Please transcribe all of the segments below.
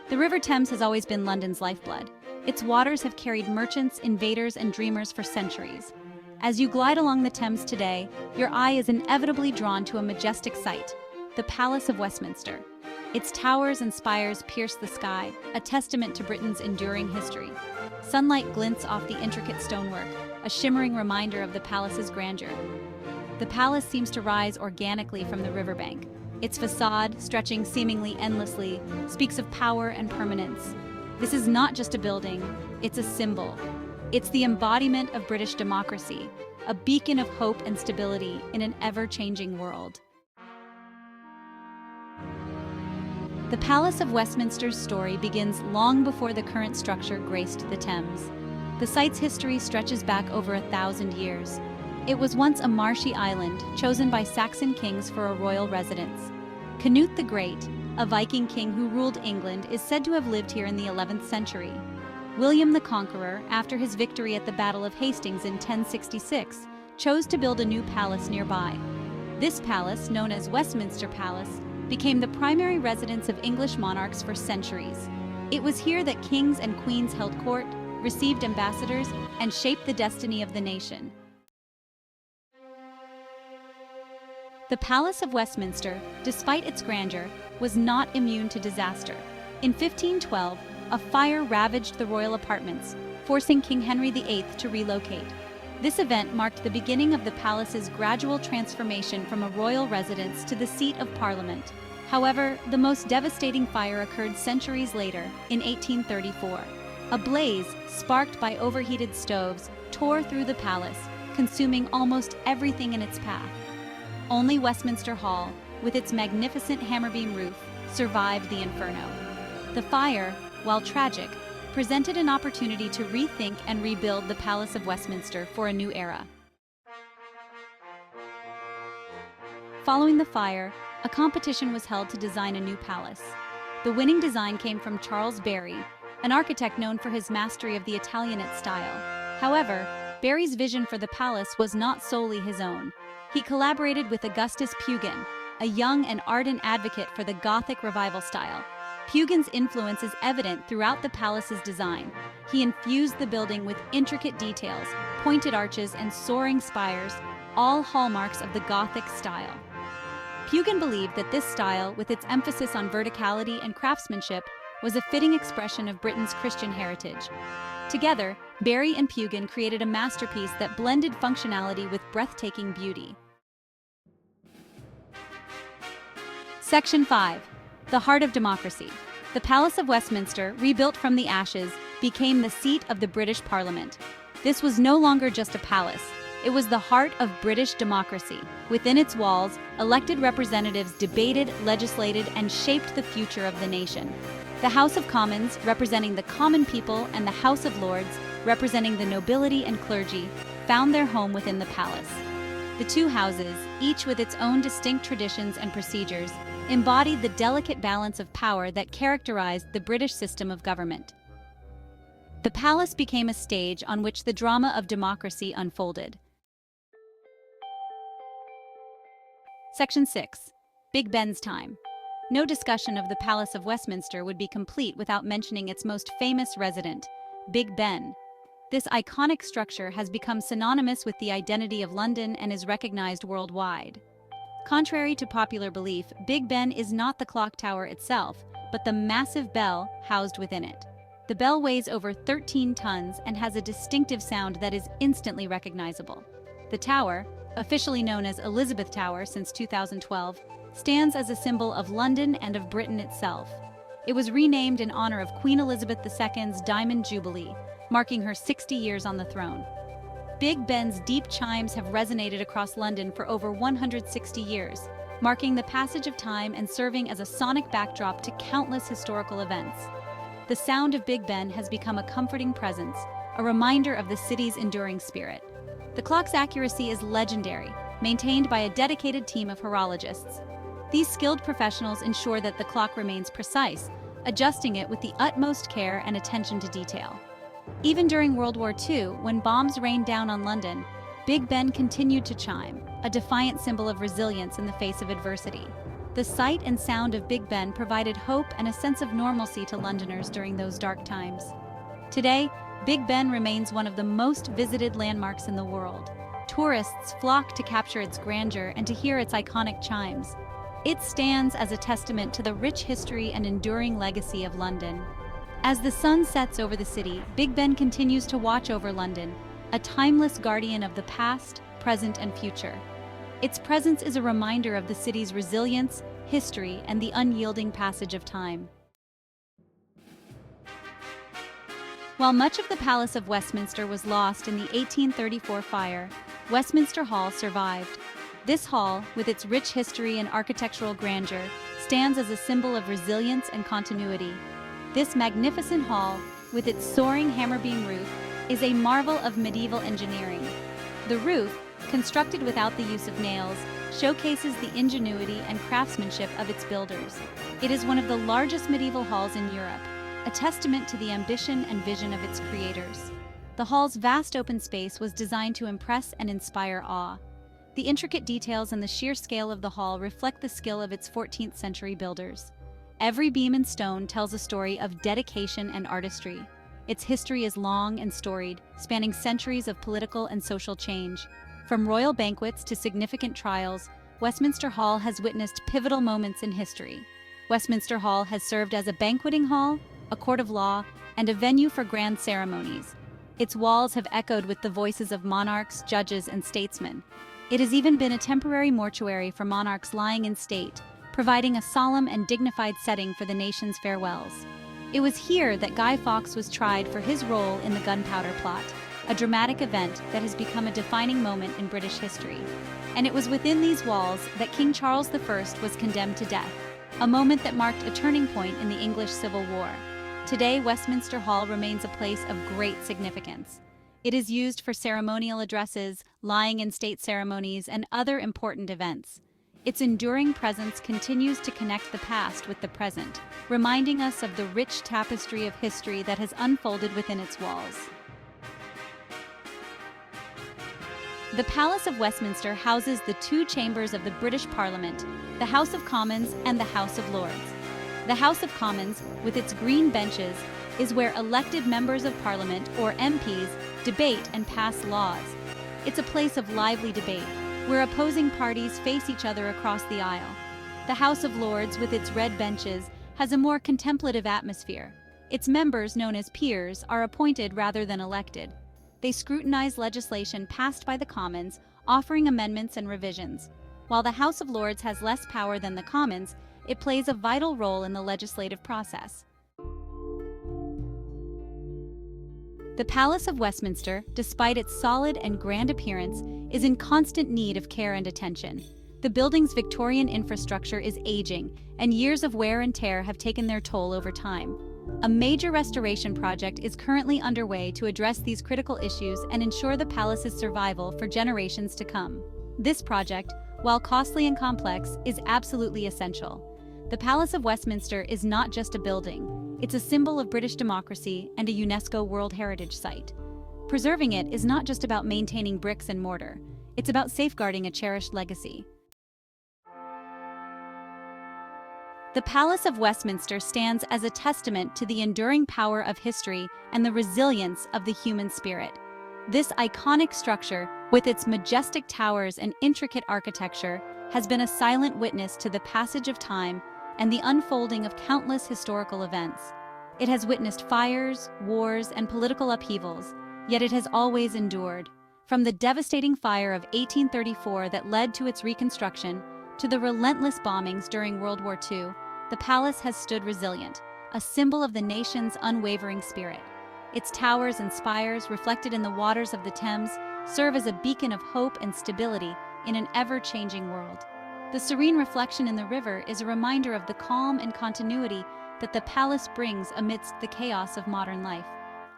The River Thames has always been London's lifeblood. Its waters have carried merchants, invaders, and dreamers for centuries. As you glide along the Thames today, your eye is inevitably drawn to a majestic sight, the Palace of Westminster. Its towers and spires pierce the sky, a testament to Britain's enduring history. Sunlight glints off the intricate stonework, a shimmering reminder of the palace's grandeur. The palace seems to rise organically from the riverbank. Its facade, stretching seemingly endlessly, speaks of power and permanence. This is not just a building, it's a symbol. It's the embodiment of British democracy, a beacon of hope and stability in an ever-changing world. The Palace of Westminster's story begins long before the current structure graced the Thames. The site's history stretches back over 1,000 years. It was once a marshy island chosen by Saxon kings for a royal residence. Canute the Great, a Viking king who ruled England, is said to have lived here in the 11th century. William the Conqueror, after his victory at the Battle of Hastings in 1066, chose to build a new palace nearby. This palace, known as Westminster Palace, became the primary residence of English monarchs for centuries. It was here that kings and queens held court, received ambassadors, and shaped the destiny of the nation. The Palace of Westminster, despite its grandeur, was not immune to disaster. In 1512, a fire ravaged the royal apartments, forcing King Henry VIII to relocate. This event marked the beginning of the palace's gradual transformation from a royal residence to the seat of Parliament. However, the most devastating fire occurred centuries later, in 1834. A blaze, sparked by overheated stoves, tore through the palace, consuming almost everything in its path. Only Westminster Hall, with its magnificent hammerbeam roof, survived the inferno. The fire, while tragic, presented an opportunity to rethink and rebuild the Palace of Westminster for a new era. Following the fire, a competition was held to design a new palace. The winning design came from Charles Barry, an architect known for his mastery of the Italianate style. However, Barry's vision for the palace was not solely his own. He collaborated with Augustus Pugin, a young and ardent advocate for the Gothic revival style. Pugin's influence is evident throughout the palace's design. He infused the building with intricate details, pointed arches, and soaring spires, all hallmarks of the Gothic style. Pugin believed that this style, with its emphasis on verticality and craftsmanship, was a fitting expression of Britain's Christian heritage. Together, Barry and Pugin created a masterpiece that blended functionality with breathtaking beauty. Section 5. The Heart of Democracy. The Palace of Westminster, rebuilt from the ashes, became the seat of the British Parliament. This was no longer just a palace. It was the heart of British democracy. Within its walls, elected representatives debated, legislated, and shaped the future of the nation. The House of Commons, representing the common people, and the House of Lords, representing the nobility and clergy, found their home within the palace. The two houses, each with its own distinct traditions and procedures, embodied the delicate balance of power that characterized the British system of government. The palace became a stage on which the drama of democracy unfolded. Section 6. Big Ben's time. No discussion of the Palace of Westminster would be complete without mentioning its most famous resident, Big Ben. This iconic structure has become synonymous with the identity of London and is recognized worldwide. Contrary to popular belief, Big Ben is not the clock tower itself, but the massive bell housed within it. The bell weighs over 13 tons and has a distinctive sound that is instantly recognizable. The tower, officially known as Elizabeth Tower since 2012, stands as a symbol of London and of Britain itself. It was renamed in honor of Queen Elizabeth II's Diamond Jubilee, marking her 60 years on the throne. Big Ben's deep chimes have resonated across London for over 160 years, marking the passage of time and serving as a sonic backdrop to countless historical events. The sound of Big Ben has become a comforting presence, a reminder of the city's enduring spirit. The clock's accuracy is legendary, maintained by a dedicated team of horologists. These skilled professionals ensure that the clock remains precise, adjusting it with the utmost care and attention to detail. Even during World War II, when bombs rained down on London, Big Ben continued to chime, a defiant symbol of resilience in the face of adversity. The sight and sound of Big Ben provided hope and a sense of normalcy to Londoners during those dark times. Today, Big Ben remains one of the most visited landmarks in the world. Tourists flock to capture its grandeur and to hear its iconic chimes. It stands as a testament to the rich history and enduring legacy of London. As the sun sets over the city, Big Ben continues to watch over London, a timeless guardian of the past, present, and future. Its presence is a reminder of the city's resilience, history, and the unyielding passage of time. While much of the Palace of Westminster was lost in the 1834 fire, Westminster Hall survived. This hall, with its rich history and architectural grandeur, stands as a symbol of resilience and continuity. This magnificent hall, with its soaring hammer-beam roof, is a marvel of medieval engineering. The roof, constructed without the use of nails, showcases the ingenuity and craftsmanship of its builders. It is one of the largest medieval halls in Europe, a testament to the ambition and vision of its creators. The hall's vast open space was designed to impress and inspire awe. The intricate details and the sheer scale of the hall reflect the skill of its 14th century builders. Every beam and stone tells a story of dedication and artistry. Its history is long and storied, spanning centuries of political and social change. From royal banquets to significant trials, Westminster Hall has witnessed pivotal moments in history. Westminster Hall has served as a banqueting hall, a court of law, and a venue for grand ceremonies. Its walls have echoed with the voices of monarchs, judges, and statesmen. It has even been a temporary mortuary for monarchs lying in state, providing a solemn and dignified setting for the nation's farewells. It was here that Guy Fawkes was tried for his role in the Gunpowder Plot, a dramatic event that has become a defining moment in British history. And it was within these walls that King Charles I was condemned to death, a moment that marked a turning point in the English Civil War. Today, Westminster Hall remains a place of great significance. It is used for ceremonial addresses, lying in state ceremonies, and other important events. Its enduring presence continues to connect the past with the present, reminding us of the rich tapestry of history that has unfolded within its walls. The Palace of Westminster houses the two chambers of the British Parliament, the House of Commons and the House of Lords. The House of Commons, with its green benches, is where elected members of Parliament, or MPs, debate and pass laws. It's a place of lively debate, where opposing parties face each other across the aisle. The House of Lords, with its red benches, has a more contemplative atmosphere. Its members, known as peers, are appointed rather than elected. They scrutinize legislation passed by the Commons, offering amendments and revisions. While the House of Lords has less power than the Commons, it plays a vital role in the legislative process. The Palace of Westminster, despite its solid and grand appearance, is in constant need of care and attention. The building's Victorian infrastructure is aging, and years of wear and tear have taken their toll over time. A major restoration project is currently underway to address these critical issues and ensure the palace's survival for generations to come. This project, while costly and complex, is absolutely essential. The Palace of Westminster is not just a building. It's a symbol of British democracy and a UNESCO World Heritage Site. Preserving it is not just about maintaining bricks and mortar. It's about safeguarding a cherished legacy. The Palace of Westminster stands as a testament to the enduring power of history and the resilience of the human spirit. This iconic structure, with its majestic towers and intricate architecture, has been a silent witness to the passage of time and the unfolding of countless historical events. It has witnessed fires, wars, and political upheavals, yet it has always endured. From the devastating fire of 1834 that led to its reconstruction, to the relentless bombings during World War II, the palace has stood resilient, a symbol of the nation's unwavering spirit. Its towers and spires, reflected in the waters of the Thames, serve as a beacon of hope and stability in an ever-changing world. The serene reflection in the river is a reminder of the calm and continuity that the palace brings amidst the chaos of modern life.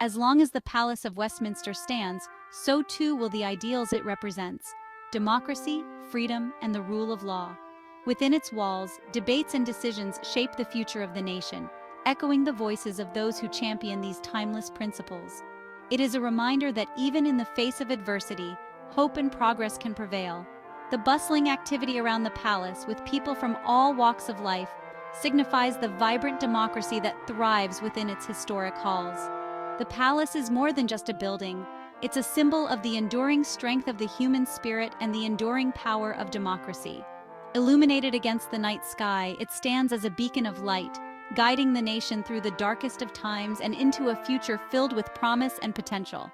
As long as the Palace of Westminster stands, so too will the ideals it represents: democracy, freedom, and the rule of law. Within its walls, debates and decisions shape the future of the nation, echoing the voices of those who champion these timeless principles. It is a reminder that even in the face of adversity, hope and progress can prevail. The bustling activity around the palace, with people from all walks of life, signifies the vibrant democracy that thrives within its historic halls. The palace is more than just a building. It's a symbol of the enduring strength of the human spirit and the enduring power of democracy. Illuminated against the night sky, it stands as a beacon of light, guiding the nation through the darkest of times and into a future filled with promise and potential.